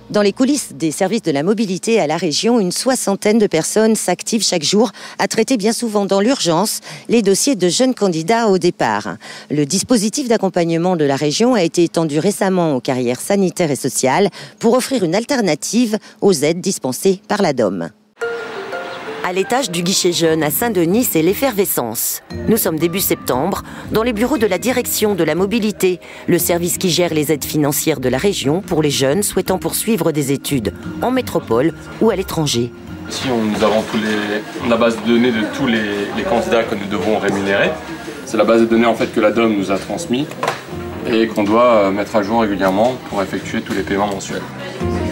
Dans les coulisses des services de la mobilité à la région, une soixantaine de personnes s'activent chaque jour à traiter bien souvent dans l'urgence les dossiers de jeunes candidats au départ. Le dispositif d'accompagnement de la région a été étendu récemment aux carrières sanitaires et sociales pour offrir une alternative aux aides dispensées par la DOM. À l'étage du guichet jeune à Saint-Denis, c'est l'effervescence. Nous sommes début septembre, dans les bureaux de la direction de la mobilité, le service qui gère les aides financières de la région pour les jeunes souhaitant poursuivre des études en métropole ou à l'étranger. Ici, nous avons la base de données de tous les candidats que nous devons rémunérer. C'est la base de données en fait, que la DOM nous a transmise et qu'on doit mettre à jour régulièrement pour effectuer tous les paiements mensuels.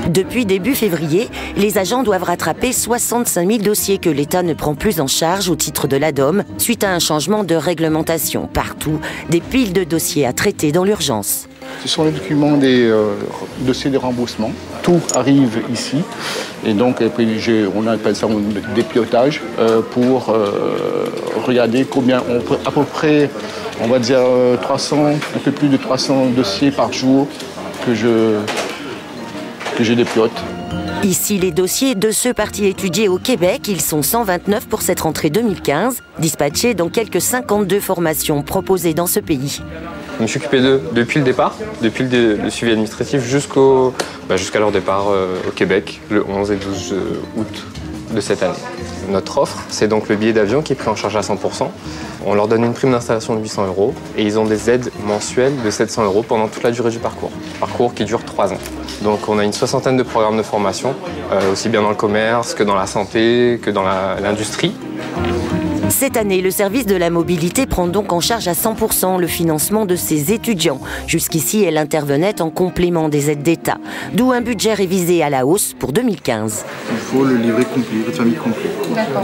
Depuis début février, les agents doivent rattraper 65 000 dossiers que l'État ne prend plus en charge au titre de la DOM suite à un changement de réglementation. Partout, des piles de dossiers à traiter dans l'urgence. Ce sont les documents des dossiers de remboursement. Tout arrive ici et donc on appelle ça un dépilotage pour regarder combien on peut, à peu près, on va dire 300, un peu plus de 300 dossiers par jour que je dépiote. Ici, les dossiers de ceux partis étudier au Québec, ils sont 129 pour cette rentrée 2015, dispatchés dans quelques 52 formations proposées dans ce pays. Je me suis occupé d'eux depuis le départ, depuis le suivi administratif jusqu'à leur départ au Québec, le 11 et 12 août de cette année. Notre offre, c'est donc le billet d'avion qui est pris en charge à 100%. On leur donne une prime d'installation de 800 € et ils ont des aides mensuelles de 700 € pendant toute la durée du parcours. Parcours qui dure 3 ans. Donc on a une soixantaine de programmes de formation, aussi bien dans le commerce que dans la santé, que dans l'industrie. Cette année, le service de la mobilité prend donc en charge à 100% le financement de ses étudiants. Jusqu'ici, elle intervenait en complément des aides d'État, d'où un budget révisé à la hausse pour 2015. Il faut le livret complet, le livret de famille complet.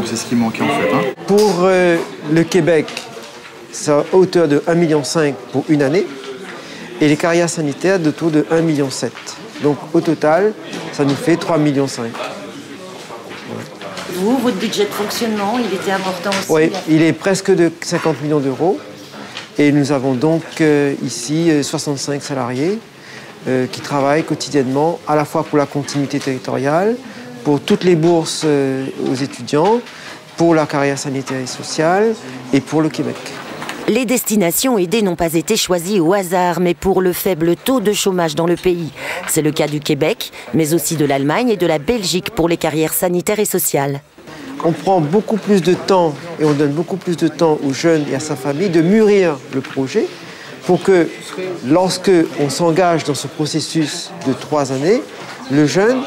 C'est ce qui manquait en fait. Pour le Québec, c'est à hauteur de 1,5 million pour une année et les carrières sanitaires de taux de 1,7 million. Donc au total, ça nous fait 3,5 millions. Vous, votre budget de fonctionnement, il était important aussi? Oui, il est presque de 50 millions d'euros. Et nous avons donc ici 65 salariés qui travaillent quotidiennement à la fois pour la continuité territoriale, pour toutes les bourses aux étudiants, pour la carrière sanitaire et sociale et pour le Québec. Les destinations aidées n'ont pas été choisies au hasard, mais pour le faible taux de chômage dans le pays. C'est le cas du Québec, mais aussi de l'Allemagne et de la Belgique pour les carrières sanitaires et sociales. On prend beaucoup plus de temps et on donne beaucoup plus de temps aux jeunes et à sa famille de mûrir le projet pour que lorsque on s'engage dans ce processus de 3 années, le jeune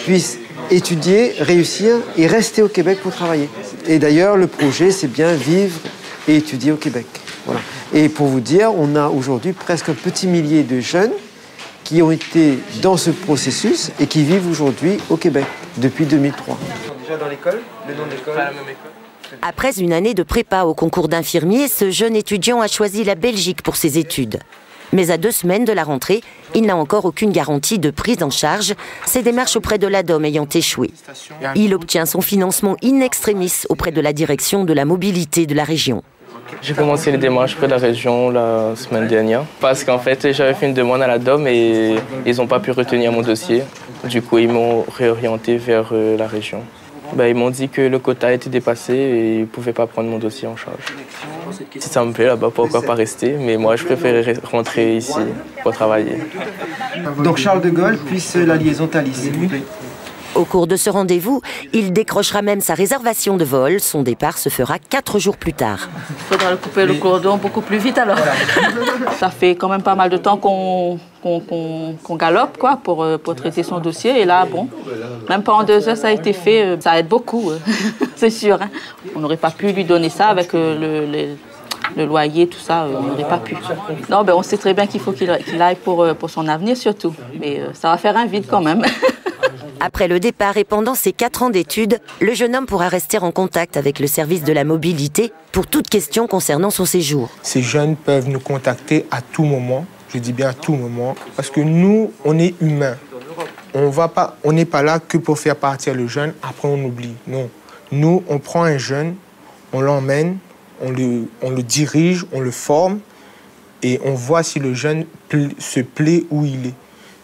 puisse étudier, réussir et rester au Québec pour travailler. Et d'ailleurs, le projet, c'est bien vivre et étudier au Québec. Voilà. Et pour vous dire, on a aujourd'hui presque un petit millier de jeunes qui ont été dans ce processus et qui vivent aujourd'hui au Québec depuis 2003. Déjà dans l'école, le nom de l'école. Après une année de prépa au concours d'infirmier, ce jeune étudiant a choisi la Belgique pour ses études. Mais à 2 semaines de la rentrée, il n'a encore aucune garantie de prise en charge, ses démarches auprès de la DOM ayant échoué. Il obtient son financement in extremis auprès de la direction de la mobilité de la région. J'ai commencé les démarches auprès de la région la semaine dernière parce qu'en fait j'avais fait une demande à la DOM et ils n'ont pas pu retenir mon dossier. Du coup ils m'ont réorienté vers la région. Ils m'ont dit que le quota était dépassé et ils ne pouvaient pas prendre mon dossier en charge. Si ça me plaît là-bas, pourquoi pas rester, mais moi je préférais rentrer ici pour travailler. Donc Charles de Gaulle plus la liaison Thalys, s'il vous plaît. Au cours de ce rendez-vous, il décrochera même sa réservation de vol. Son départ se fera 4 jours plus tard. Il faudra couper le cordon beaucoup plus vite alors. Ça fait quand même pas mal de temps qu'on galope quoi, pour traiter son dossier. Et là, bon, même pas en 2 heures ça a été fait. Ça aide beaucoup, c'est sûr. Hein. On n'aurait pas pu lui donner ça avec le loyer, tout ça, on n'aurait pas pu. Non, on sait très bien qu'il faut qu'il aille pour son avenir surtout. Mais ça va faire un vide quand même. Après le départ et pendant ses 4 ans d'études, le jeune homme pourra rester en contact avec le service de la mobilité pour toute question concernant son séjour. Ces jeunes peuvent nous contacter à tout moment, je dis bien à tout moment, parce que nous, on est humains. On n'est pas là que pour faire partir le jeune, après on oublie. Non. Nous, on prend un jeune, on l'emmène, on le dirige, on le forme et on voit si le jeune se plaît où il est.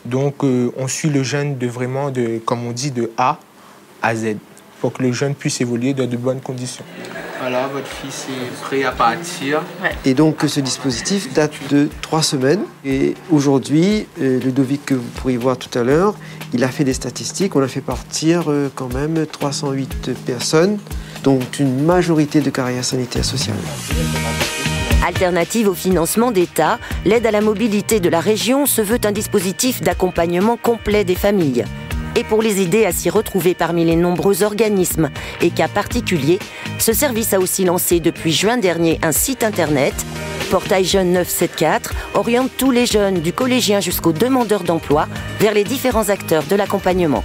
Donc, on suit le jeune comme on dit, de A à Z, pour que le jeune puisse évoluer dans de bonnes conditions. Voilà, votre fils est prêt à partir. Et donc, ce dispositif date de 3 semaines. Et aujourd'hui, Ludovic, que vous pourriez voir tout à l'heure, il a fait des statistiques. On a fait partir quand même 308 personnes, dont une majorité de carrières sanitaires sociales. Alternative au financement d'État, l'aide à la mobilité de la région se veut un dispositif d'accompagnement complet des familles. Et pour les aider à s'y retrouver parmi les nombreux organismes et cas particuliers, ce service a aussi lancé depuis juin dernier un site internet. Portail Jeunes 974 oriente tous les jeunes du collégien jusqu'aux demandeurs d'emploi vers les différents acteurs de l'accompagnement.